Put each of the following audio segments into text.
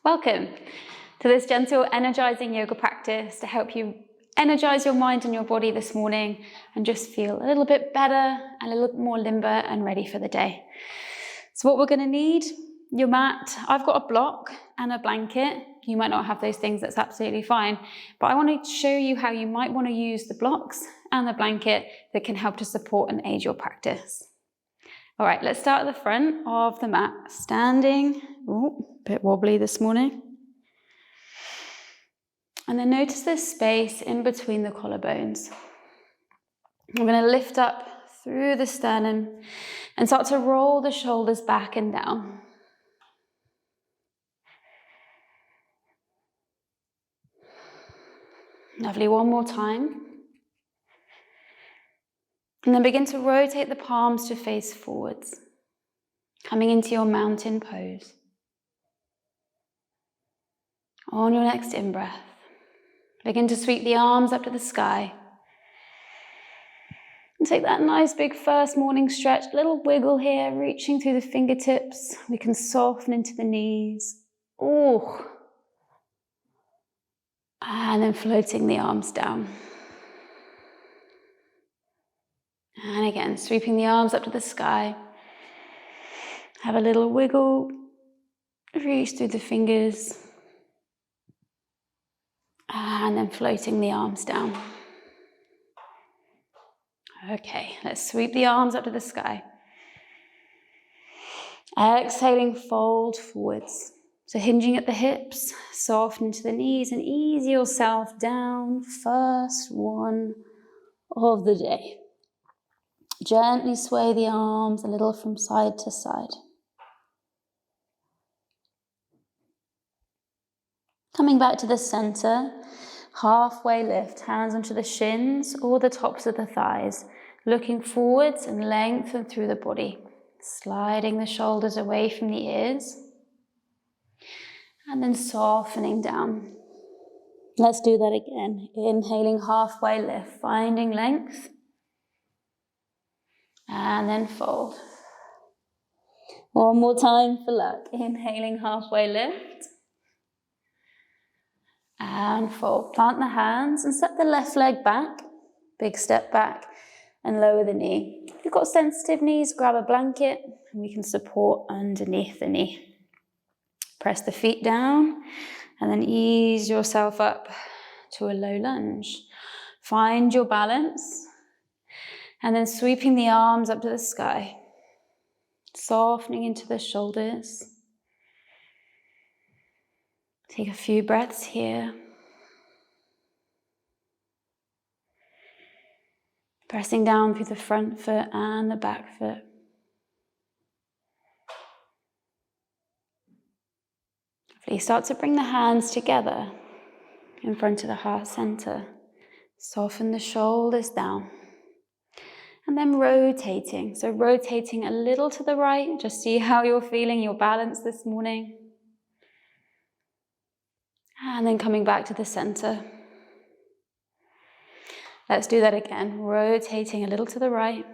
Welcome to this gentle energizing yoga practice to help you energize your mind and your body this morning and just feel a little bit better, a little bit more limber and ready for the day. So what we're going to need, your mat. I've got a block and a blanket. You might not have those things, that's absolutely fine. But I want to show you how you might want to use the blocks and the blanket that can help to support and aid your practice. All right, let's start at the front of the mat, standing. Ooh, a bit wobbly this morning. And then notice this space in between the collarbones. I'm going to lift up through the sternum and start to roll the shoulders back and down. Lovely, one more time. And then begin to rotate the palms to face forwards, coming into your mountain pose. On your next in-breath, begin to sweep the arms up to the sky. And take that nice big first morning stretch, little wiggle here, reaching through the fingertips. We can soften into the knees. Ooh. And then floating the arms down. And again, sweeping the arms up to the sky. Have a little wiggle, reach through the fingers. And then floating the arms down. Okay, let's sweep the arms up to the sky. Exhaling, fold forwards. So hinging at the hips, soften into the knees and ease yourself down. First one of the day. Gently sway the arms a little from side to side. Coming back to the center, halfway lift, hands onto the shins or the tops of the thighs, looking forwards and lengthen through the body, sliding the shoulders away from the ears, and then softening down. Let's do that again. Inhaling, halfway lift, finding length, and then fold. One more time for luck. Inhaling, halfway lift. And fold. Plant the hands and step the left leg back. Big step back and lower the knee. If you've got sensitive knees, grab a blanket and we can support underneath the knee. Press the feet down and then ease yourself up to a low lunge. Find your balance and then sweeping the arms up to the sky. Softening into the shoulders. Take a few breaths here. Pressing down through the front foot and the back foot. Please start to bring the hands together in front of the heart center. Soften the shoulders down. And then rotating. So rotating a little to the right. Just see how you're feeling, your balance this morning. And then coming back to the center. Let's do that again. Rotating a little to the right.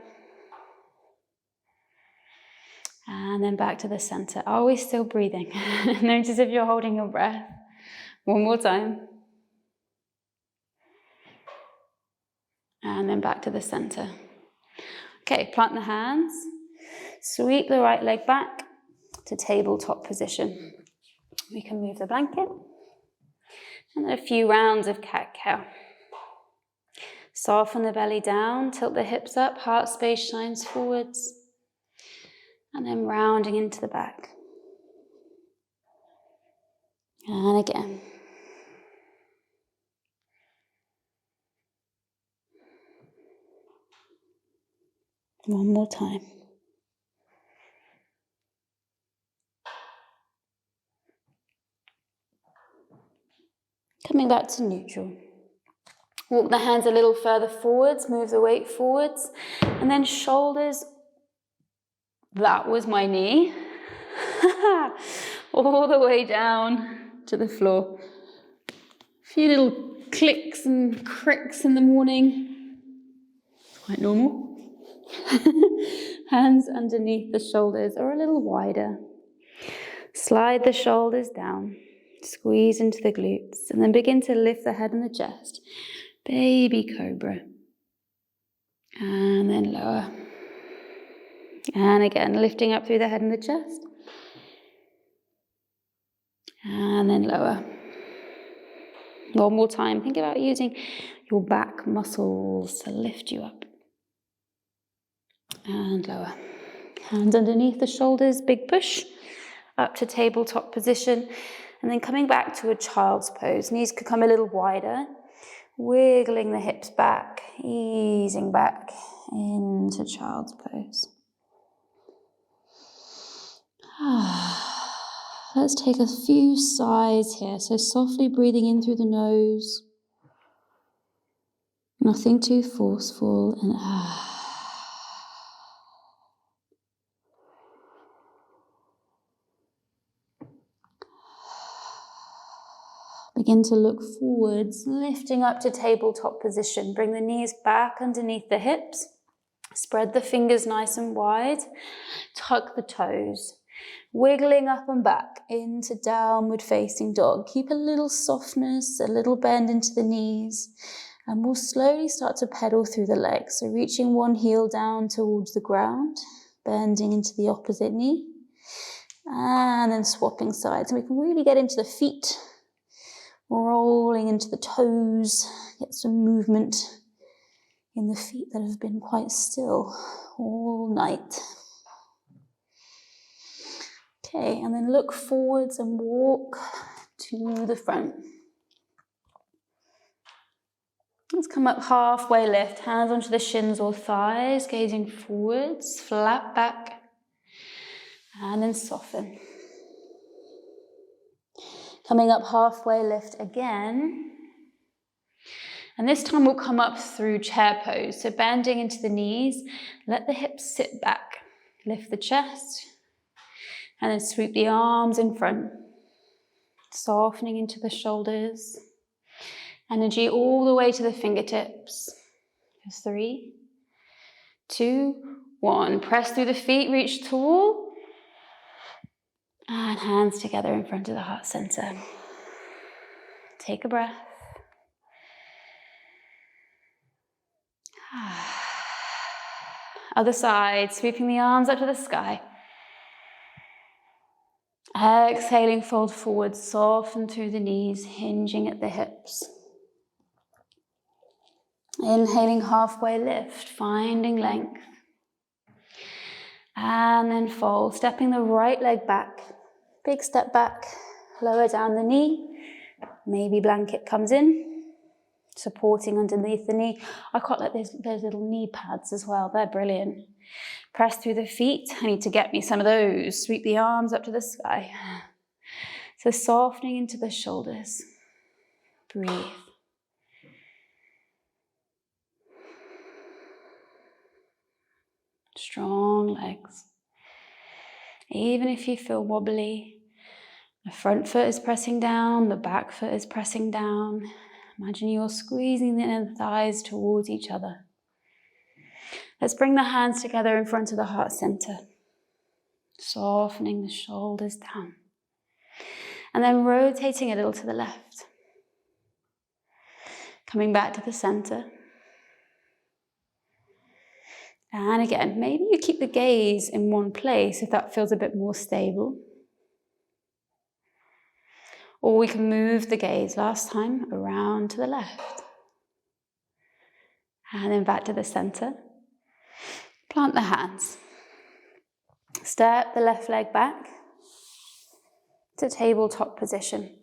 And then back to the center. Are we still breathing? Notice if you're holding your breath. One more time. And then back to the center. Okay, plant the hands. Sweep the right leg back to tabletop position. We can move the blanket. And then a few rounds of cat-cow. Soften the belly down, tilt the hips up, heart space shines forwards. And then rounding into the back. And again. One more time. Coming back to neutral. Walk the hands a little further forwards, move the weight forwards, and then shoulders, that was my knee, all the way down to the floor. A few little clicks and cricks in the morning, quite normal. Hands underneath the shoulders or a little wider. Slide the shoulders down. Squeeze into the glutes, and then begin to lift the head and the chest. Baby cobra. And then lower. And again, lifting up through the head and the chest. And then lower. One more time. Think about using your back muscles to lift you up. And lower. Hands underneath the shoulders, big push. Up to tabletop position. And then coming back to a child's pose. Knees could come a little wider. Wiggling the hips back. Easing back into child's pose. Let's take a few sighs here. So softly breathing in through the nose. Nothing too forceful. And begin to look forwards, lifting up to tabletop position. Bring the knees back underneath the hips. Spread the fingers nice and wide. Tuck the toes. Wiggling up and back into downward facing dog. Keep a little softness, a little bend into the knees. And we'll slowly start to pedal through the legs. So reaching one heel down towards the ground. Bending into the opposite knee. And then swapping sides. And we can really get into the feet. Rolling into the toes. Get some movement in the feet that have been quite still all night. Okay, and then look forwards and walk to the front. Let's come up halfway lift, hands onto the shins or thighs, gazing forwards, flat back, and then soften. Coming up halfway lift again. And this time we'll come up through chair pose. So bending into the knees, let the hips sit back. Lift the chest, and then sweep the arms in front. Softening into the shoulders. Energy all the way to the fingertips. 3, 2, 1. Press through the feet, reach tall. And hands together in front of the heart center. Take a breath. Other side, sweeping the arms up to the sky. Exhaling, fold forward, soften through the knees, hinging at the hips. Inhaling, halfway lift, finding length. And then fold, stepping the right leg back. Big step back, lower down the knee. Maybe blanket comes in, supporting underneath the knee. I quite like those little knee pads as well, they're brilliant. Press through the feet, I need to get me some of those. Sweep the arms up to the sky. So softening into the shoulders. Breathe. Strong legs. Even if you feel wobbly, the front foot is pressing down, the back foot is pressing down. Imagine you're squeezing the inner thighs towards each other. Let's bring the hands together in front of the heart center. Softening the shoulders down. And then rotating a little to the left. Coming back to the center. And again, maybe you keep the gaze in one place if that feels a bit more stable. Or we can move the gaze last time around to the left. And then back to the center. Plant the hands. Step the left leg back to tabletop position.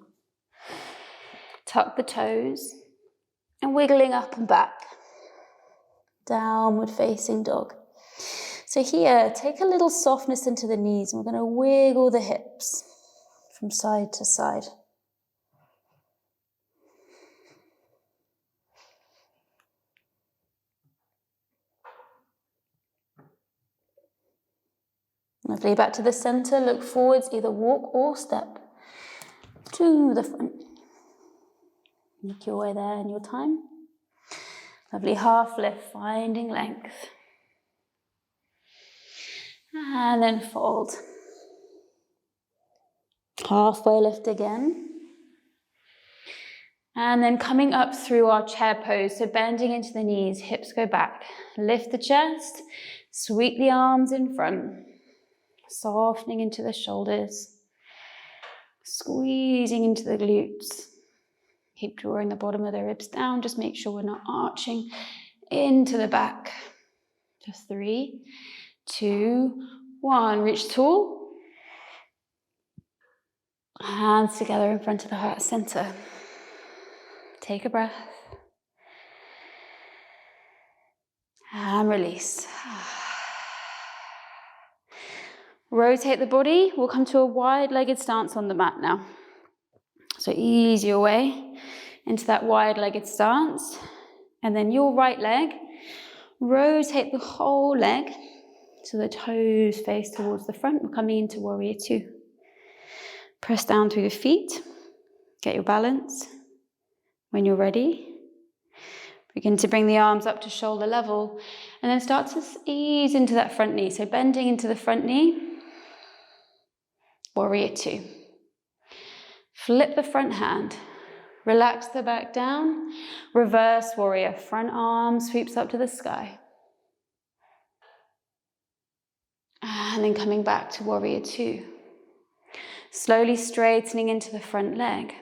Tuck the toes and wiggling up and back. Downward facing dog. So here, take a little softness into the knees and we're going to wiggle the hips from side to side. Lovely, back to the center, look forwards, either walk or step to the front. Make your way there in your time. Lovely, half lift, finding length. And then fold. Halfway lift again. And then coming up through our chair pose, so bending into the knees, hips go back. Lift the chest, sweep the arms in front, softening into the shoulders, squeezing into the glutes. Keep drawing the bottom of the ribs down, just make sure we're not arching into the back. Just 3, 2, 1. Reach tall. Hands together in front of the heart center. Take a breath. And release. Rotate the body. We'll come to a wide-legged stance on the mat now. So ease your way into that wide-legged stance. And then your right leg, rotate the whole leg so the toes face towards the front. We're coming into warrior 2. Press down through the feet. Get your balance. When you're ready, begin to bring the arms up to shoulder level and then start to ease into that front knee. So bending into the front knee, warrior 2. Flip the front hand, relax the back down, reverse warrior. Front arm sweeps up to the sky. And then coming back to warrior 2. Slowly straightening into the front leg.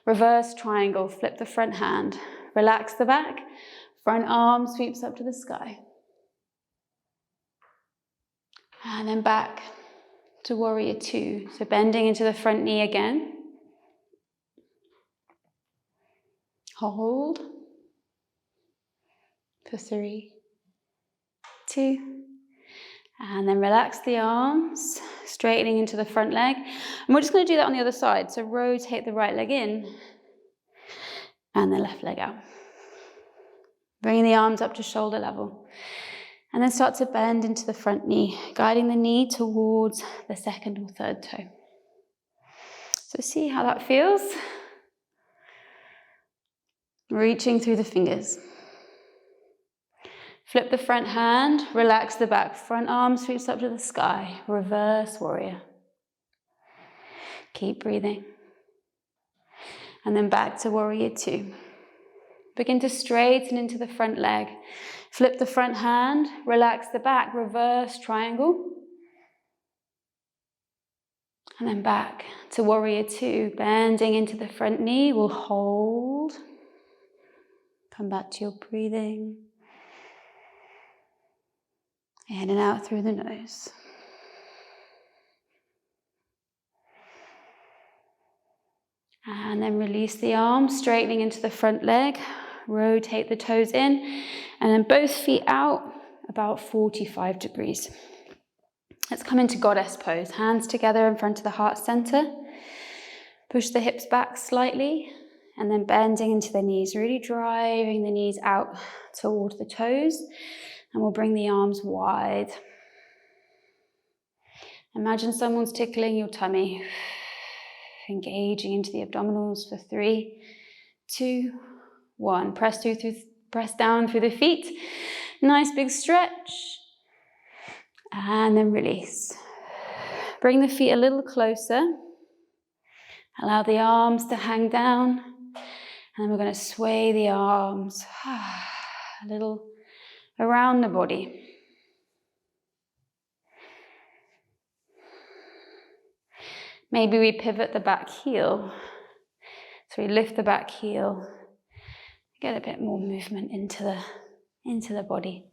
Reverse triangle, flip the front hand, relax the back, front arm sweeps up to the sky. And then back to warrior 2. So bending into the front knee again. Hold for 3, 2, and then relax the arms, straightening into the front leg. And we're just going to do that on the other side. So rotate the right leg in and the left leg out. Bringing the arms up to shoulder level. And then start to bend into the front knee, guiding the knee towards the second or third toe. So see how that feels. Reaching through the fingers. Flip the front hand, relax the back. Front arm sweeps up to the sky. Reverse warrior. Keep breathing. And then back to warrior 2. Begin to straighten into the front leg. Flip the front hand, relax the back. Reverse triangle. And then back to warrior 2. Bending into the front knee. We'll hold. Come back to your breathing. In and out through the nose. And then release the arms, straightening into the front leg. Rotate the toes in. And then both feet out about 45 degrees. Let's come into goddess pose. Hands together in front of the heart center. Push the hips back slightly. And then bending into the knees. Really driving the knees out toward the toes. And we'll bring the arms wide. Imagine someone's tickling your tummy. Engaging into the abdominals for 3, 2, 1. Press down through the feet. Nice big stretch. And then release. Bring the feet a little closer. Allow the arms to hang down. And then we're going to sway the arms a little around the body. Maybe we pivot the back heel. So we lift the back heel. Get a bit more movement into the body.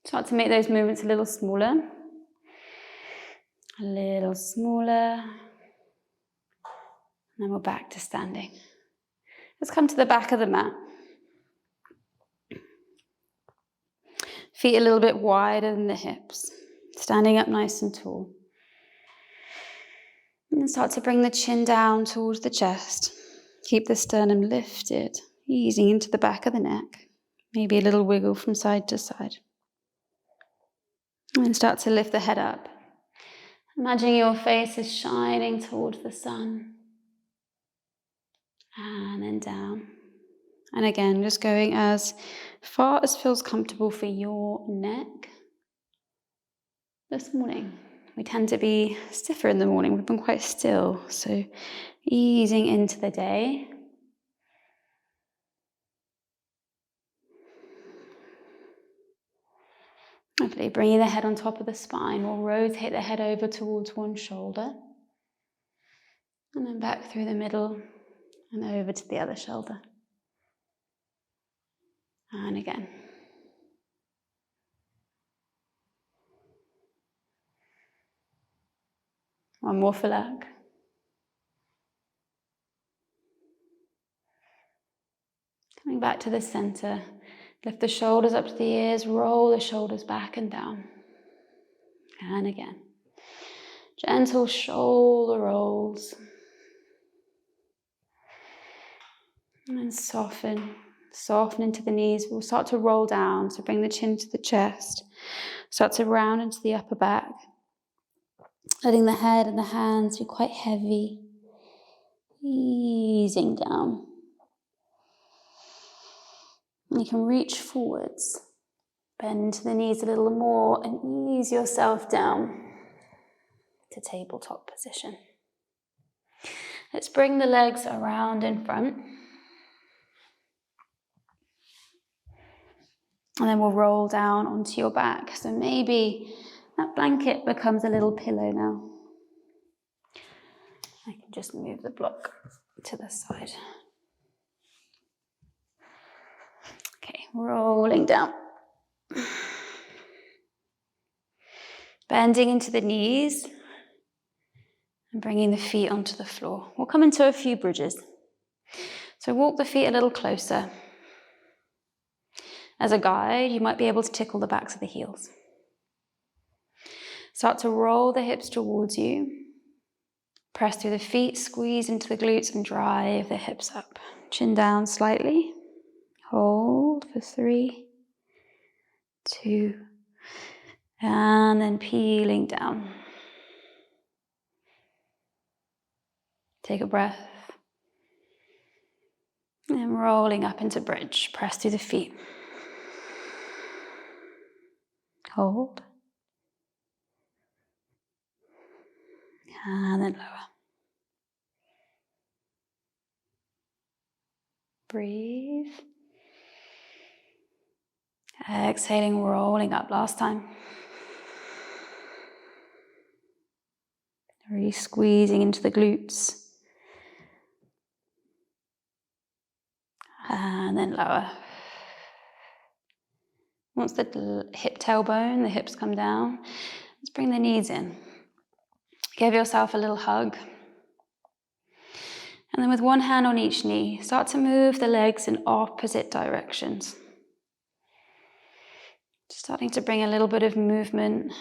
Start to make those movements a little smaller. A little smaller. And then we're back to standing. Let's come to the back of the mat. Feet a little bit wider than the hips. Standing up nice and tall. And then start to bring the chin down towards the chest. Keep the sternum lifted, easing into the back of the neck. Maybe a little wiggle from side to side. And start to lift the head up. Imagine your face is shining towards the sun. And then down. And again, just going as far as feels comfortable for your neck this morning. We tend to be stiffer in the morning. We've been quite still, so easing into the day. Hopefully bringing the head on top of the spine. We'll rotate the head over towards one shoulder. And then back through the middle and over to the other shoulder. And again. One more for luck. Coming back to the center. Lift the shoulders up to the ears, roll the shoulders back and down. And again. Gentle shoulder rolls. And then soften into the knees. We'll start to roll down, so bring the chin to the chest. Start to round into the upper back. Letting the head and the hands be quite heavy. Easing down. And you can reach forwards. Bend to the knees a little more and ease yourself down to tabletop position. Let's bring the legs around in front. And then we'll roll down onto your back. So maybe that blanket becomes a little pillow now. I can just move the block to the side. Okay, rolling down. Bending into the knees and bringing the feet onto the floor. We'll come into a few bridges. So walk the feet a little closer. As a guide, you might be able to tickle the backs of the heels. Start to roll the hips towards you. Press through the feet, squeeze into the glutes and drive the hips up. Chin down slightly. Hold for 3, 2, and then peeling down. Take a breath. And rolling up into bridge. Press through the feet. Hold. And then lower. Breathe. Exhaling, rolling up. Last time. Really squeezing into the glutes. And then lower. Once the hip tailbone, the hips come down, let's bring the knees in. Give yourself a little hug. And then with one hand on each knee, start to move the legs in opposite directions. Starting to bring a little bit of movement,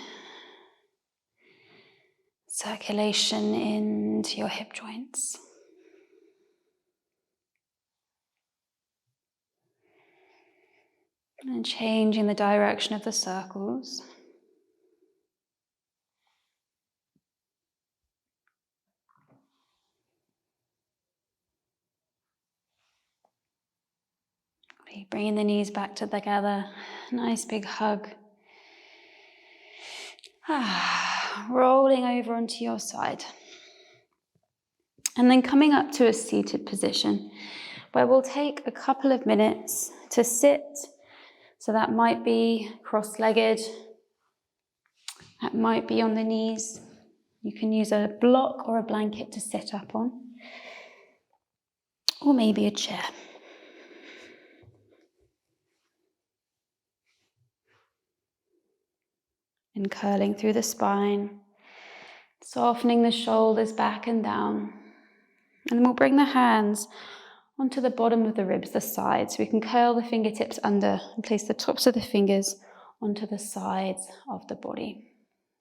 circulation into your hip joints. And changing the direction of the circles. Bringing the knees back together, nice big hug. Rolling over onto your side. And then coming up to a seated position where we'll take a couple of minutes to sit. So that might be cross-legged, that might be on the knees. You can use a block or a blanket to sit up on, or maybe a chair. And curling through the spine, softening the shoulders back and down. And then we'll bring the hands onto the bottom of the ribs, the sides. So we can curl the fingertips under and place the tops of the fingers onto the sides of the body.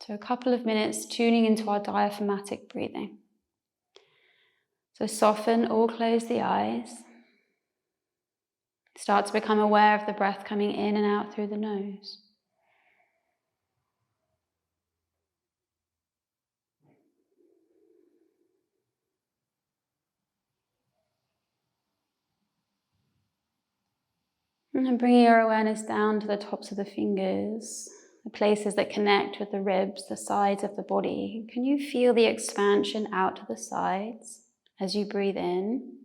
So a couple of minutes tuning into our diaphragmatic breathing. So soften or close the eyes. Start to become aware of the breath coming in and out through the nose. And then bringing your awareness down to the tops of the fingers. the places that connect with the ribs, the sides of the body. Can you feel the expansion out to the sides as you breathe in?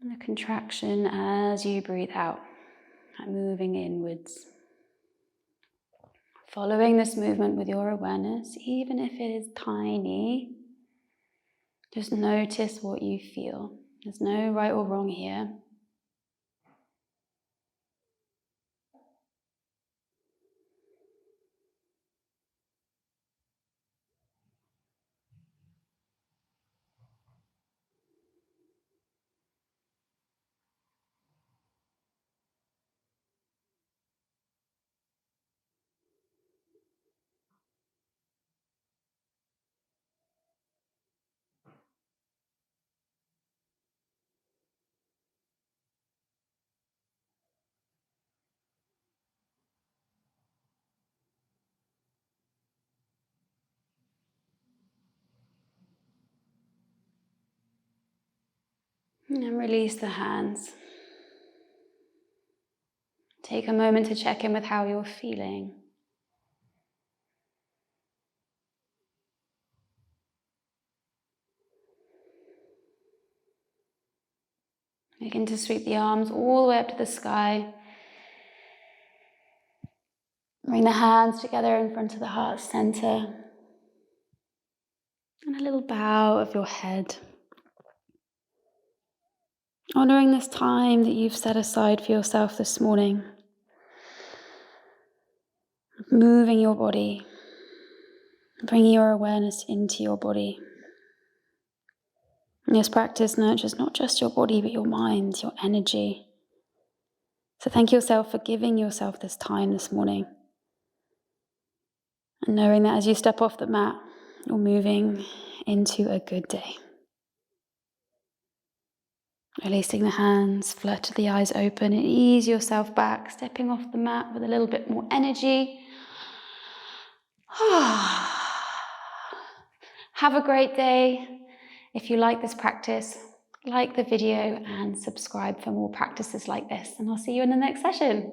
And the contraction as you breathe out, and moving inwards. Following this movement with your awareness, even if it is tiny, just notice what you feel. There's no right or wrong here. And release the hands. Take a moment to check in with how you're feeling. Begin to sweep the arms all the way up to the sky. Bring the hands together in front of the heart center. And a little bow of your head. Honoring this time that you've set aside for yourself this morning. Moving your body. Bringing your awareness into your body. And this practice nurtures not just your body, but your mind, your energy. So thank yourself for giving yourself this time this morning. And knowing that as you step off the mat, you're moving into a good day. Releasing the hands, flutter the eyes open, and ease yourself back, stepping off the mat with a little bit more energy. Have a great day. If you like this practice, like the video and subscribe for more practices like this, and I'll see you in the next session.